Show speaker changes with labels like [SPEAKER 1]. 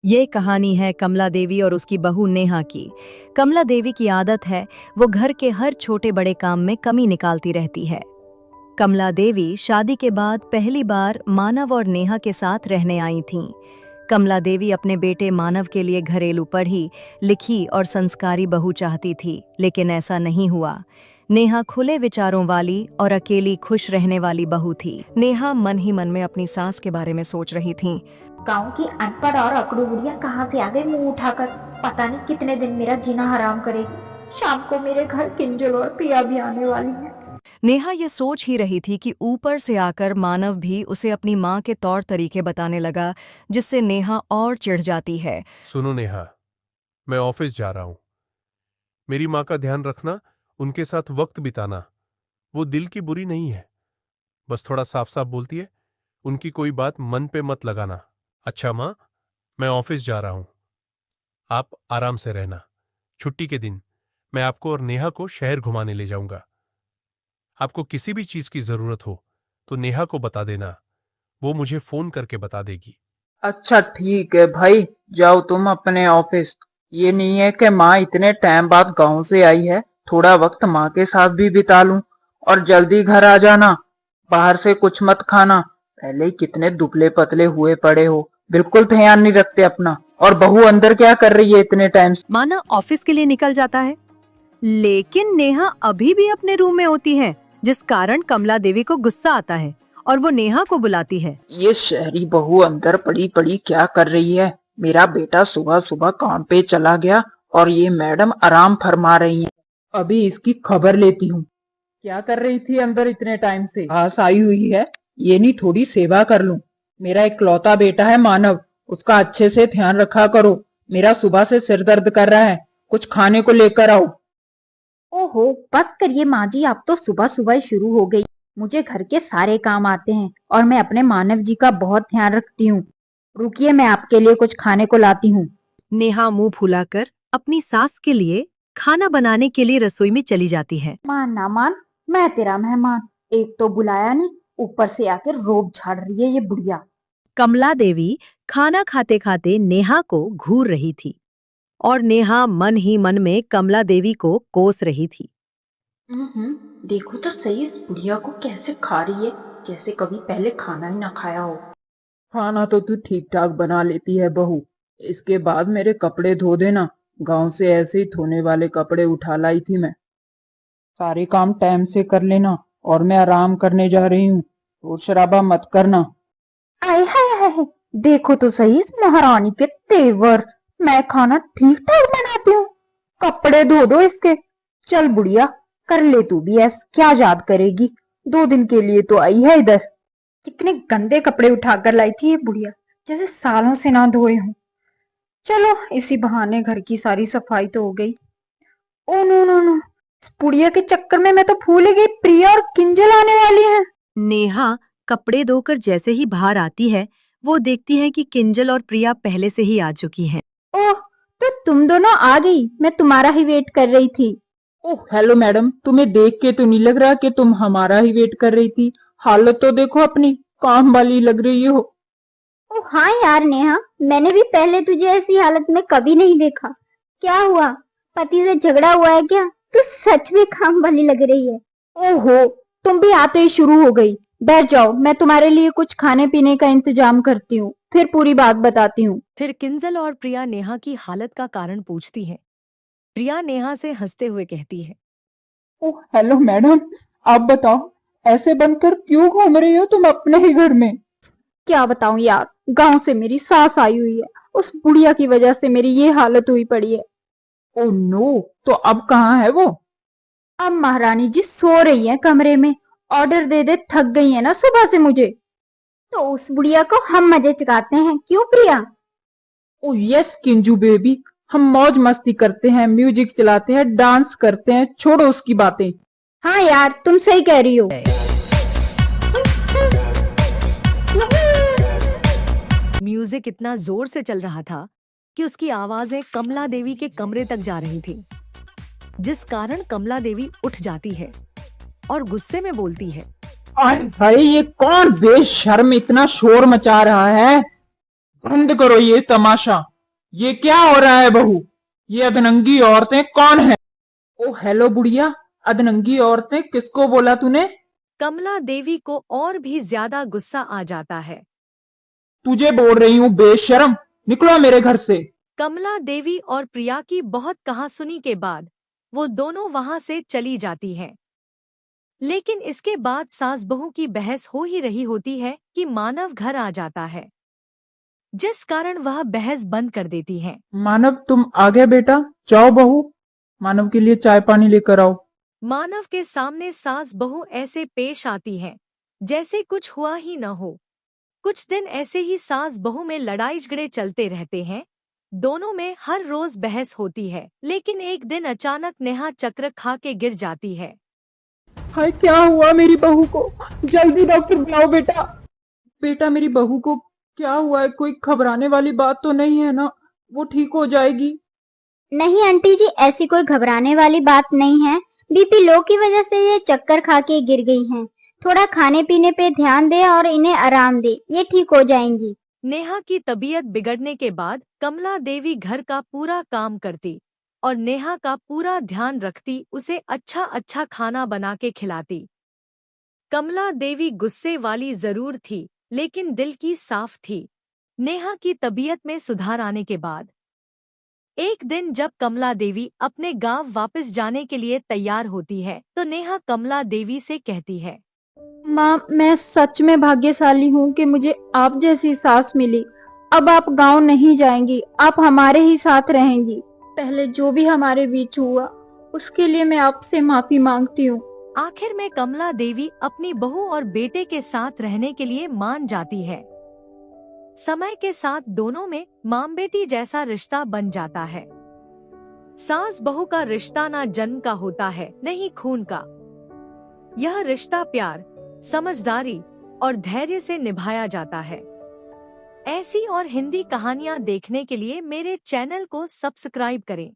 [SPEAKER 1] ये कहानी है कमला देवी और उसकी बहू नेहा की। कमला देवी की आदत है वो घर के हर छोटे बड़े काम में कमी निकालती रहती है। कमला देवी शादी के बाद पहली बार मानव और नेहा के साथ रहने आई थीं। कमला देवी अपने बेटे मानव के लिए घरेलू पढ़ी लिखी और संस्कारी बहू चाहती थी, लेकिन ऐसा नहीं हुआ। नेहा खुले विचारों वाली और अकेली खुश रहने वाली बहू थी। नेहा मन ही मन में अपनी सास के बारे में सोच रही थी।
[SPEAKER 2] गांव की अनपढ़ और अकड़ू बुढ़िया कहाँ से आ गई मुंह उठाकर। पता नहीं कितने दिन मेरा जीना हराम करेगी। शाम को मेरे घर किंजल और प्रिया भी आने वाली है।
[SPEAKER 1] नेहा ये सोच ही रही थी कि ऊपर से आकर मानव भी उसे अपनी माँ के तौर तरीके बताने लगा, जिससे नेहा और चिढ़ जाती है।
[SPEAKER 3] सुनो नेहा, मैं ऑफिस जा रहा हूं। मेरी माँ का ध्यान रखना, उनके साथ वक्त बिताना। वो दिल की बुरी नहीं है, बस थोड़ा साफ साफ बोलती है। उनकी कोई बात मन पे मत लगाना। अच्छा माँ, मैं ऑफिस जा रहा हूं, आप आराम से रहना। छुट्टी के दिन मैं आपको और नेहा को शहर घुमाने ले जाऊंगा। आपको किसी भी चीज की जरूरत हो तो नेहा को बता देना, वो मुझे फोन करके बता देगी।
[SPEAKER 4] अच्छा ठीक है भाई, जाओ तुम अपने ऑफिस। ये नहीं है कि माँ इतने टाइम बाद गांव से आई है, थोड़ा वक्त माँ के साथ भी बिता लूं। और जल्दी घर आ जाना, बाहर से कुछ मत खाना। पहले ही कितने दुबले पतले हुए पड़े हो, बिल्कुल ध्यान नहीं रखते अपना। और बहू अंदर क्या कर रही है इतने टाइम से?
[SPEAKER 1] माना ऑफिस के लिए निकल जाता है, लेकिन नेहा अभी भी अपने रूम में होती है, जिस कारण कमला देवी को गुस्सा आता है और वो नेहा को बुलाती है।
[SPEAKER 4] ये शहरी बहू अंदर पड़ी पड़ी क्या कर रही है? मेरा बेटा सुबह सुबह काम पे चला गया और ये मैडम आराम फरमा रही है। अभी इसकी खबर लेती हूँ। क्या कर रही थी अंदर इतने टाइम से? घास आई हुई है, ये नहीं थोड़ी सेवा कर लूं? मेरा इकलौता बेटा है मानव, उसका अच्छे से ध्यान रखा करो। मेरा सुबह से सिर दर्द कर रहा है, कुछ खाने को लेकर आओ।
[SPEAKER 2] ओहो, बस करिए माँ जी, आप तो सुबह सुबह ही शुरू हो गई। मुझे घर के सारे काम आते हैं और मैं अपने मानव जी का बहुत ध्यान रखती हूँ। रुकिए, मैं आपके लिए कुछ खाने को लाती हूँ।
[SPEAKER 1] नेहा मुंह फुलाकर अपनी सास के लिए खाना बनाने के लिए रसोई में चली जाती है।
[SPEAKER 2] मान ना मान, मैं तेरा मेहमान। एक तो बुलाया नहीं, ऊपर से आकर रोब झाड़ रही है ये बुढ़िया।
[SPEAKER 1] कमला देवी खाना खाते खाते नेहा को घूर रही थी और नेहा मन ही मन में कमला देवी को कोस रही थी।
[SPEAKER 2] देखो तो सही, इस बुढ़िया को कैसे खा रही है, जैसे कभी पहले खाना ही ना खाया हो।
[SPEAKER 4] खाना तो तू ठीक ठाक बना लेती है बहू, इसके बाद मेरे कपड़े धो देना। गांव से ऐसे ही धोने वाले कपड़े उठा लाई थी मैं। सारे काम टाइम से कर लेना, और मैं आराम करने जा रही हूँ, शोर शराबा मत करना।
[SPEAKER 2] आय हाय हाय, देखो तो सही इस महारानी के तेवर। मैं खाना ठीक ठाक बनाती हूँ, कपड़े धो दो इसके। चल बुढ़िया, कर ले तू भी ऐस, क्या याद करेगी। 2 दिन के लिए तो आई है इधर। कितने गंदे कपड़े उठाकर लाई थी ये बुढ़िया, जैसे सालों से ना धोए हों। चलो, इसी बहाने घर की सारी सफाई तो हो गई। ओ नो नो नो, इस बुढ़िया के चक्कर में मैं तो भूल ही गई, प्रिया और किंजल आने वाली हैं।
[SPEAKER 1] नेहा कपड़े धोकर जैसे ही बाहर आती है, वो देखती है कि किंजल और प्रिया पहले से ही आ चुकी हैं।
[SPEAKER 2] ओह, तो तुम दोनों आ गई, मैं तुम्हारा ही वेट कर रही थी।
[SPEAKER 4] ओह हेलो मैडम, तुम्हें देख के तो नहीं लग रहा कि तुम हमारा ही वेट कर रही थी। हालत तो देखो अपनी, काम वाली लग रही हो।
[SPEAKER 5] ओ हाँ यार नेहा, मैंने भी पहले तुझे ऐसी हालत में कभी नहीं देखा। क्या हुआ, पति से झगड़ा हुआ है क्या? तू सच में काम वाली लग रही है।
[SPEAKER 2] ओहो, तुम भी आते ही शुरू हो गई। बैठ जाओ, मैं तुम्हारे लिए कुछ खाने पीने का इंतजाम करती हूँ, फिर पूरी बात बताती हूँ।
[SPEAKER 1] फिर किंजल और प्रिया नेहा की हालत का कारण पूछती हैं। प्रिया नेहा से हंसते हुए कहती है,
[SPEAKER 4] ओह हेलो मैडम, आप बताओ, ऐसे बनकर क्यों घूम रही हो तुम अपने ही घर में?
[SPEAKER 2] क्या बताऊं यार, गांव से मेरी सास आई हुई है, उस बुढ़िया की वजह से मेरी ये हालत हुई पड़ी है।
[SPEAKER 4] ओह नो, तो अब कहाँ है वो?
[SPEAKER 2] अब महारानी जी सो रही है कमरे में। ऑर्डर दे दे थक गई है ना सुबह से मुझे।
[SPEAKER 5] तो उस बुढ़िया को हम मजे चुकाते हैं, क्यों प्रिया?
[SPEAKER 4] ओह यस किंजू बेबी, हम मौज मस्ती करते हैं, म्यूजिक चलाते हैं, डांस करते हैं, छोड़ो उसकी बातें।
[SPEAKER 2] हाँ यार, तुम सही कह रही हो।
[SPEAKER 1] म्यूजिक इतना जोर से चल रहा था कि उसकी आवाजें कमला देवी के कमरे तक जा रही थी, जिस कारण कमला देवी उठ जाती है और गुस्से में बोलती है,
[SPEAKER 4] अरे भाई, ये कौन बेशर्म इतना शोर मचा रहा है? बंद करो ये तमाशा। ये क्या हो रहा है बहू? ये अधनंगी औरतें कौन है? ओ हेलो बुढ़िया, अधनंगी औरतें किसको बोला तूने?
[SPEAKER 1] कमला देवी को और भी ज्यादा गुस्सा आ जाता है।
[SPEAKER 4] तुझे बोल रही हूँ बेशरम, निकलो मेरे घर से।
[SPEAKER 1] कमला देवी और प्रिया की बहुत कहासुनी के बाद वो दोनों वहां से चली जाती हैं। लेकिन इसके बाद सास बहू की बहस हो ही रही होती है कि मानव घर आ जाता है, जिस कारण वह बहस बंद कर देती हैं।
[SPEAKER 4] मानव तुम आ गए बेटा, जाओ बहू, मानव के लिए चाय पानी लेकर आओ।
[SPEAKER 1] मानव के सामने सास बहू ऐसे पेश आती हैं जैसे कुछ हुआ ही न हो। कुछ दिन ऐसे ही सास बहू में लड़ाई झगड़े चलते रहते हैं। दोनों में हर रोज बहस होती है, लेकिन एक दिन अचानक नेहा चक्र खा के गिर जाती है।
[SPEAKER 4] हाय क्या हुआ मेरी बहू को? जल्दी डॉक्टर बुलाओ बेटा। बेटा मेरी बहू को क्या हुआ है? कोई घबराने वाली बात तो नहीं है ना? वो ठीक हो जाएगी?
[SPEAKER 5] नहीं आंटी जी, ऐसी कोई घबराने वाली बात नहीं है। बीपी लो की वजह से ये चक्कर खा के गिर गई हैं। थोड़ा खाने पीने पे ध्यान दे और इन्हें आराम दे, ये ठीक हो जाएंगी।
[SPEAKER 1] नेहा की तबीयत बिगड़ने के बाद कमला देवी घर का पूरा काम करती और नेहा का पूरा ध्यान रखती, उसे अच्छा अच्छा खाना बना के खिलाती। कमला देवी गुस्से वाली जरूर थी, लेकिन दिल की साफ थी। नेहा की तबीयत में सुधार आने के बाद एक दिन जब कमला देवी अपने गांव वापस जाने के लिए तैयार होती है, तो नेहा कमला देवी से कहती है,
[SPEAKER 2] माँ, मैं सच में भाग्यशाली हूँ कि मुझे आप जैसी सास मिली। अब आप गांव नहीं जाएंगी, आप हमारे ही साथ रहेंगी। पहले जो भी हमारे बीच हुआ उसके लिए मैं आपसे माफी मांगती हूँ।
[SPEAKER 1] आखिर में कमला देवी अपनी बहू और बेटे के साथ रहने के लिए मान जाती है। समय के साथ दोनों में मां बेटी जैसा रिश्ता बन जाता है। सास बहू का रिश्ता ना जन्म का होता है, नहीं खून का। यह रिश्ता प्यार, समझदारी और धैर्य से निभाया जाता है। ऐसी और हिंदी कहानियाँ देखने के लिए मेरे चैनल को सब्सक्राइब करें।